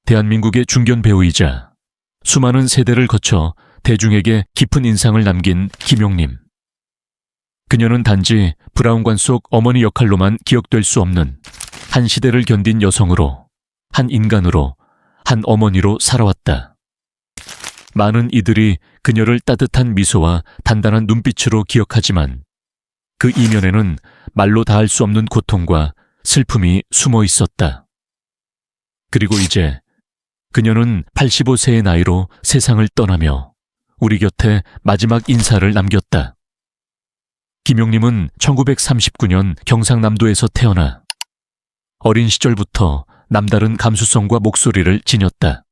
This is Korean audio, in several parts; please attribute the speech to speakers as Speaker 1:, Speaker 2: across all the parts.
Speaker 1: 대한민국의 중견 배우이자 수많은 세대를 거쳐 대중에게 깊은 인상을 남긴 김용림. 그녀는 단지 브라운관 속 어머니 역할로만 기억될 수 없는 한 시대를 견딘 여성으로, 한 인간으로, 한 어머니로 살아왔다. 많은 이들이 그녀를 따뜻한 미소와 단단한 눈빛으로 기억하지만 그 이면에는 말로 다할 수 없는 고통과 슬픔이 숨어 있었다. 그리고 이제 그녀는 85세의 나이로 세상을 떠나며 우리 곁에 마지막 인사를 남겼다. 김용림은 1939년 경상남도에서 태어나 어린 시절부터 남다른 감수성과 목소리를 지녔다.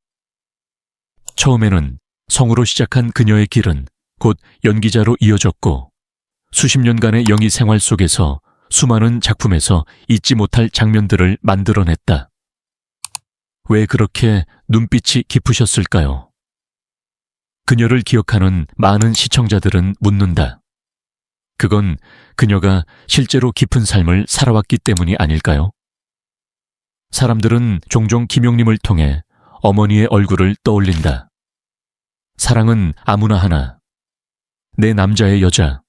Speaker 1: 처음에는 성우로 시작한 그녀의 길은 곧 연기자로 이어졌고 수십 년간의 영희 생활 속에서 수많은 작품에서 잊지 못할 장면들을 만들어냈다. 왜 그렇게 눈빛이 깊으셨을까요? 그녀를 기억하는 많은 시청자들은 묻는다. 그건 그녀가 실제로 깊은 삶을 살아왔기 때문이 아닐까요? 사람들은 종종 김용림을 통해 어머니의 얼굴을 떠올린다. 사랑은 아무나 하나, 내 남자의 여자,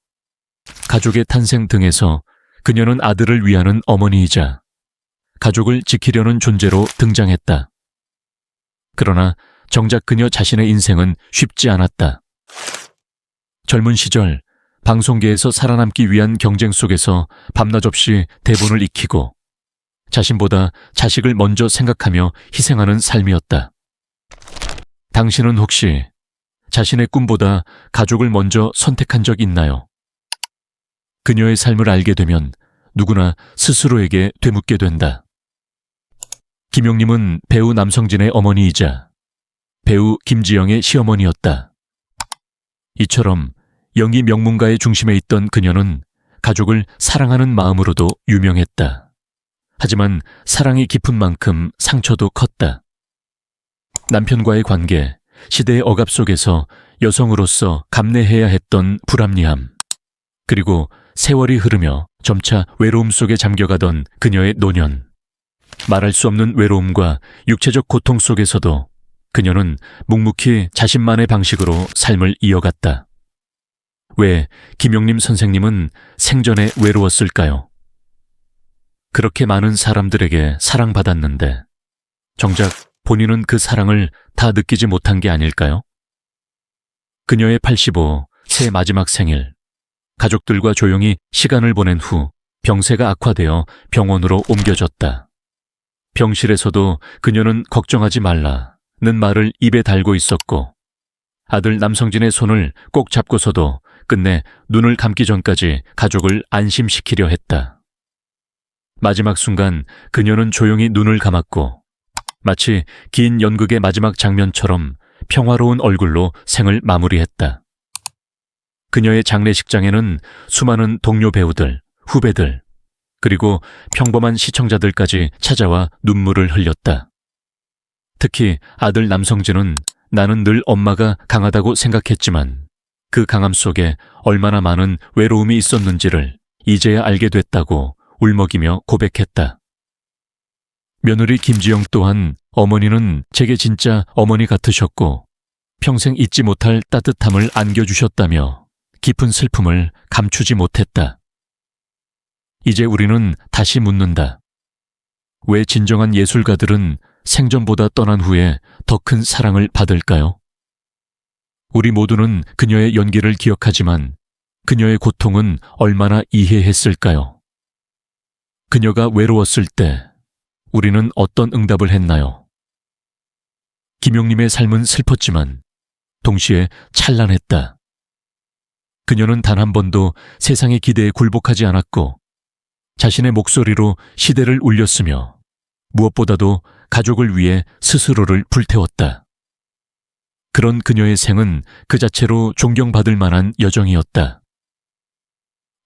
Speaker 1: 가족의 탄생 등에서 그녀는 아들을 위하는 어머니이자 가족을 지키려는 존재로 등장했다. 그러나 정작 그녀 자신의 인생은 쉽지 않았다. 젊은 시절 방송계에서 살아남기 위한 경쟁 속에서 밤낮 없이 대본을 익히고 자신보다 자식을 먼저 생각하며 희생하는 삶이었다. 당신은 혹시 자신의 꿈보다 가족을 먼저 선택한 적 있나요? 그녀의 삶을 알게 되면 누구나 스스로에게 되묻게 된다. 김용림은 배우 남성진의 어머니이자 배우 김지영의 시어머니였다. 이처럼 영희 명문가의 중심에 있던 그녀는 가족을 사랑하는 마음으로도 유명했다. 하지만 사랑이 깊은 만큼 상처도 컸다. 남편과의 관계, 시대의 억압 속에서 여성으로서 감내해야 했던 불합리함, 그리고 세월이 흐르며 점차 외로움 속에 잠겨가던 그녀의 노년. 말할 수 없는 외로움과 육체적 고통 속에서도 그녀는 묵묵히 자신만의 방식으로 삶을 이어갔다. 왜 김용림 선생님은 생전에 외로웠을까요? 그렇게 많은 사람들에게 사랑받았는데 정작 본인은 그 사랑을 다 느끼지 못한 게 아닐까요? 그녀의 85, 새 마지막 생일, 가족들과 조용히 시간을 보낸 후 병세가 악화되어 병원으로 옮겨졌다. 병실에서도 그녀는 걱정하지 말라는 말을 입에 달고 있었고 아들 남성진의 손을 꼭 잡고서도 끝내 눈을 감기 전까지 가족을 안심시키려 했다. 마지막 순간 그녀는 조용히 눈을 감았고 마치 긴 연극의 마지막 장면처럼 평화로운 얼굴로 생을 마무리했다. 그녀의 장례식장에는 수많은 동료 배우들, 후배들, 그리고 평범한 시청자들까지 찾아와 눈물을 흘렸다. 특히 아들 남성진은 나는 늘 엄마가 강하다고 생각했지만 그 강함 속에 얼마나 많은 외로움이 있었는지를 이제야 알게 됐다고 울먹이며 고백했다. 며느리 김지영 또한 어머니는 제게 진짜 어머니 같으셨고 평생 잊지 못할 따뜻함을 안겨주셨다며 깊은 슬픔을 감추지 못했다. 이제 우리는 다시 묻는다. 왜 진정한 예술가들은 생전보다 떠난 후에 더 큰 사랑을 받을까요? 우리 모두는 그녀의 연기를 기억하지만 그녀의 고통은 얼마나 이해했을까요? 그녀가 외로웠을 때 우리는 어떤 응답을 했나요? 김용림의 삶은 슬펐지만 동시에 찬란했다. 그녀는 단 한 번도 세상의 기대에 굴복하지 않았고 자신의 목소리로 시대를 울렸으며 무엇보다도 가족을 위해 스스로를 불태웠다. 그런 그녀의 생은 그 자체로 존경받을 만한 여정이었다.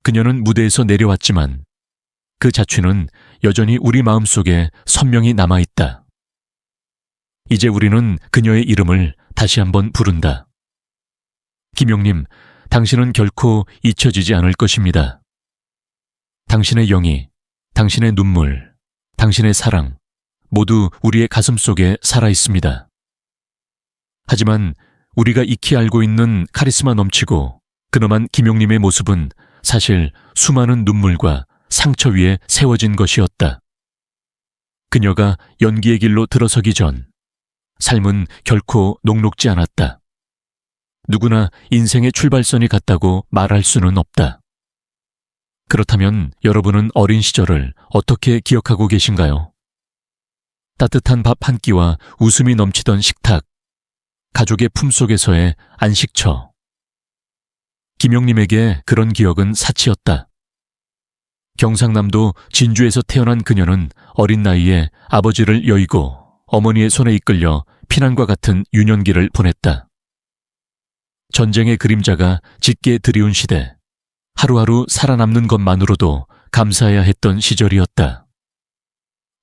Speaker 1: 그녀는 무대에서 내려왔지만 그 자취는 여전히 우리 마음속에 선명히 남아있다. 이제 우리는 그녀의 이름을 다시 한번 부른다. 김용림, 당신은 결코 잊혀지지 않을 것입니다. 당신의 영희, 당신의 눈물, 당신의 사랑, 모두 우리의 가슴 속에 살아 있습니다. 하지만 우리가 익히 알고 있는 카리스마 넘치고 근엄한 김용님의 모습은 사실 수많은 눈물과 상처 위에 세워진 것이었다. 그녀가 연기의 길로 들어서기 전 삶은 결코 녹록지 않았다. 누구나 인생의 출발선이 같다고 말할 수는 없다. 그렇다면 여러분은 어린 시절을 어떻게 기억하고 계신가요? 따뜻한 밥 한 끼와 웃음이 넘치던 식탁, 가족의 품속에서의 안식처. 김용님에게 그런 기억은 사치였다. 경상남도 진주에서 태어난 그녀는 어린 나이에 아버지를 여의고 어머니의 손에 이끌려 피난과 같은 유년기를 보냈다. 전쟁의 그림자가 짙게 드리운 시대, 하루하루 살아남는 것만으로도 감사해야 했던 시절이었다.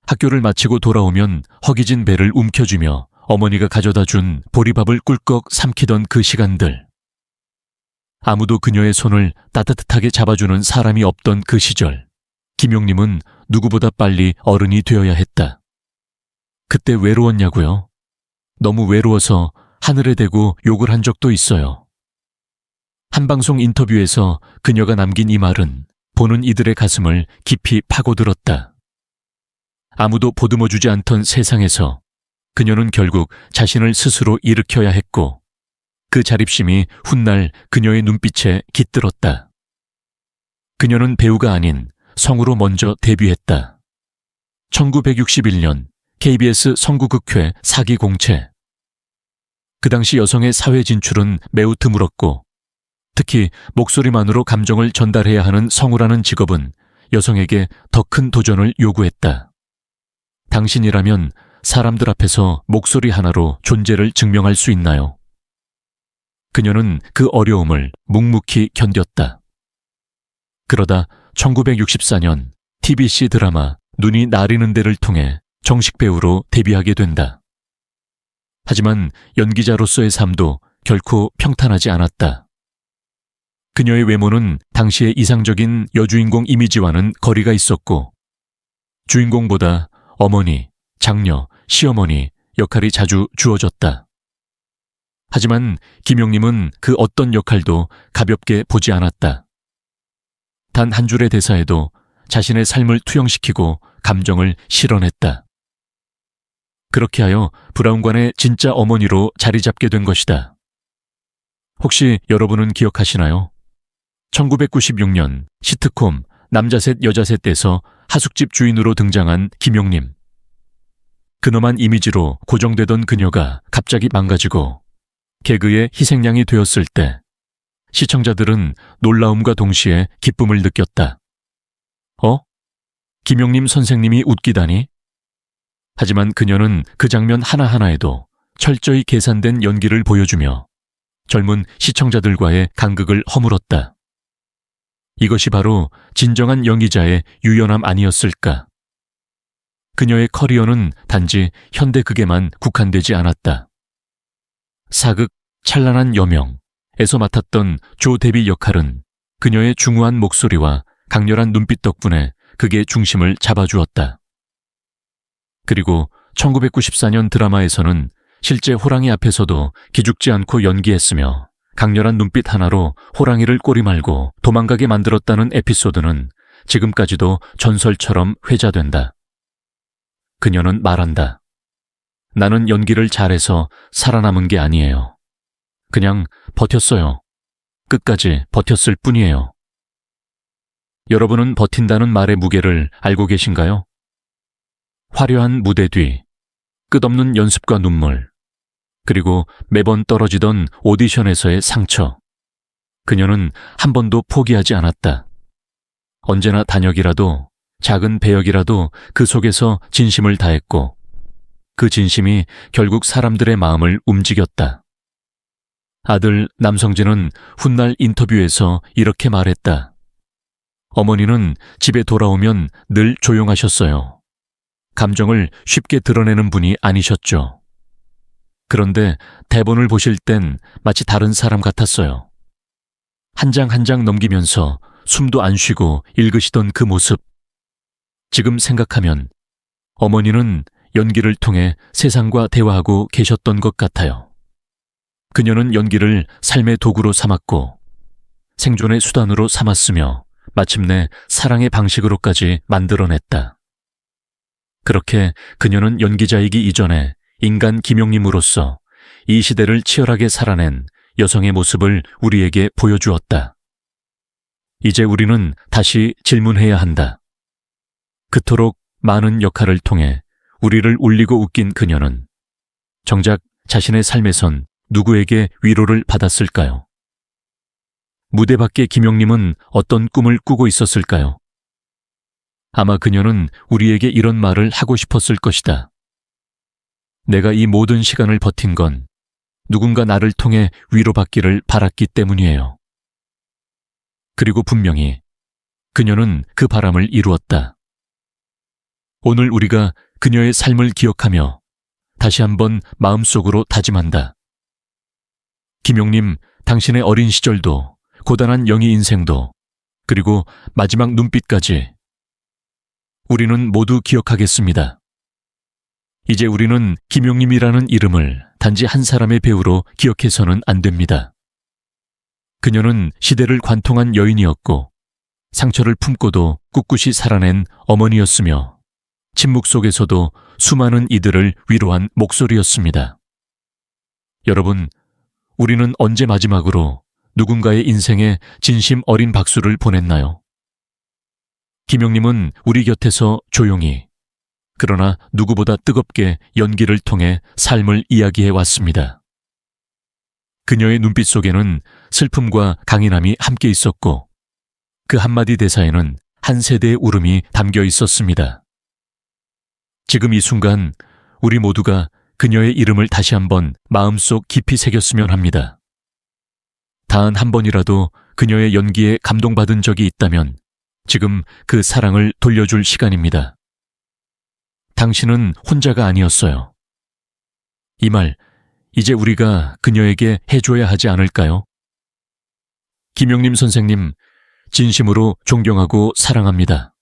Speaker 1: 학교를 마치고 돌아오면 허기진 배를 움켜쥐며 어머니가 가져다 준 보리밥을 꿀꺽 삼키던 그 시간들. 아무도 그녀의 손을 따뜻하게 잡아주는 사람이 없던 그 시절, 김용님은 누구보다 빨리 어른이 되어야 했다. 그때 외로웠냐고요? 너무 외로워서 하늘에 대고 욕을 한 적도 있어요. 한 방송 인터뷰에서 그녀가 남긴 이 말은 보는 이들의 가슴을 깊이 파고들었다. 아무도 보듬어주지 않던 세상에서 그녀는 결국 자신을 스스로 일으켜야 했고 그 자립심이 훗날 그녀의 눈빛에 깃들었다. 그녀는 배우가 아닌 성우로 먼저 데뷔했다. 1961년 KBS 성구극회 사기공채. 그 당시 여성의 사회 진출은 매우 드물었고 특히 목소리만으로 감정을 전달해야 하는 성우라는 직업은 여성에게 더 큰 도전을 요구했다. 당신이라면 사람들 앞에서 목소리 하나로 존재를 증명할 수 있나요? 그녀는 그 어려움을 묵묵히 견뎠다. 그러다 1964년 TBC 드라마 눈이 나리는 데를 통해 정식 배우로 데뷔하게 된다. 하지만 연기자로서의 삶도 결코 평탄하지 않았다. 그녀의 외모는 당시의 이상적인 여주인공 이미지와는 거리가 있었고 주인공보다 어머니, 장녀, 시어머니 역할이 자주 주어졌다. 하지만 김용님은 그 어떤 역할도 가볍게 보지 않았다. 단 한 줄의 대사에도 자신의 삶을 투영시키고 감정을 실어냈다. 그렇게 하여 브라운관의 진짜 어머니로 자리 잡게 된 것이다. 혹시 여러분은 기억하시나요? 1996년 시트콤 남자셋 여자셋에서 하숙집 주인으로 등장한 김용님. 근엄한 이미지로 고정되던 그녀가 갑자기 망가지고 개그의 희생양이 되었을 때 시청자들은 놀라움과 동시에 기쁨을 느꼈다. 김용님 선생님이 웃기다니? 하지만 그녀는 그 장면 하나하나에도 철저히 계산된 연기를 보여주며 젊은 시청자들과의 간극을 허물었다. 이것이 바로 진정한 연기자의 유연함 아니었을까? 그녀의 커리어는 단지 현대극에만 국한되지 않았다. 사극 찬란한 여명에서 맡았던 조 데비 역할은 그녀의 중후한 목소리와 강렬한 눈빛 덕분에 극의 중심을 잡아주었다. 그리고 1994년 드라마에서는 실제 호랑이 앞에서도 기죽지 않고 연기했으며 강렬한 눈빛 하나로 호랑이를 꼬리 말고 도망가게 만들었다는 에피소드는 지금까지도 전설처럼 회자된다. 그녀는 말한다. 나는 연기를 잘해서 살아남은 게 아니에요. 그냥 버텼어요. 끝까지 버텼을 뿐이에요. 여러분은 버틴다는 말의 무게를 알고 계신가요? 화려한 무대 뒤, 끝없는 연습과 눈물, 그리고 매번 떨어지던 오디션에서의 상처. 그녀는 한 번도 포기하지 않았다. 언제나 단역이라도, 작은 배역이라도 그 속에서 진심을 다했고 그 진심이 결국 사람들의 마음을 움직였다. 아들 남성진은 훗날 인터뷰에서 이렇게 말했다. 어머니는 집에 돌아오면 늘 조용하셨어요. 감정을 쉽게 드러내는 분이 아니셨죠. 그런데 대본을 보실 땐 마치 다른 사람 같았어요. 한 장 한 장 넘기면서 숨도 안 쉬고 읽으시던 그 모습. 지금 생각하면 어머니는 연기를 통해 세상과 대화하고 계셨던 것 같아요. 그녀는 연기를 삶의 도구로 삼았고 생존의 수단으로 삼았으며 마침내 사랑의 방식으로까지 만들어냈다. 그렇게 그녀는 연기자이기 이전에 인간 김용림으로서 이 시대를 치열하게 살아낸 여성의 모습을 우리에게 보여주었다. 이제 우리는 다시 질문해야 한다. 그토록 많은 역할을 통해 우리를 울리고 웃긴 그녀는 정작 자신의 삶에선 누구에게 위로를 받았을까요? 무대 밖의 김용림은 어떤 꿈을 꾸고 있었을까요? 아마 그녀는 우리에게 이런 말을 하고 싶었을 것이다. 내가 이 모든 시간을 버틴 건 누군가 나를 통해 위로받기를 바랐기 때문이에요. 그리고 분명히 그녀는 그 바람을 이루었다. 오늘 우리가 그녀의 삶을 기억하며 다시 한번 마음속으로 다짐한다. 김용림, 당신의 어린 시절도 고단한 영희 인생도 그리고 마지막 눈빛까지 우리는 모두 기억하겠습니다. 이제 우리는 김용림이라는 이름을 단지 한 사람의 배우로 기억해서는 안 됩니다. 그녀는 시대를 관통한 여인이었고 상처를 품고도 꿋꿋이 살아낸 어머니였으며 침묵 속에서도 수많은 이들을 위로한 목소리였습니다. 여러분, 우리는 언제 마지막으로 누군가의 인생에 진심 어린 박수를 보냈나요? 김용림은 우리 곁에서 조용히 그러나 누구보다 뜨겁게 연기를 통해 삶을 이야기해 왔습니다. 그녀의 눈빛 속에는 슬픔과 강인함이 함께 있었고 그 한마디 대사에는 한 세대의 울음이 담겨 있었습니다. 지금 이 순간 우리 모두가 그녀의 이름을 다시 한번 마음속 깊이 새겼으면 합니다. 단 한 번이라도 그녀의 연기에 감동받은 적이 있다면 지금 그 사랑을 돌려줄 시간입니다. 당신은 혼자가 아니었어요. 이 말, 이제 우리가 그녀에게 해줘야 하지 않을까요? 김용림 선생님, 진심으로 존경하고 사랑합니다.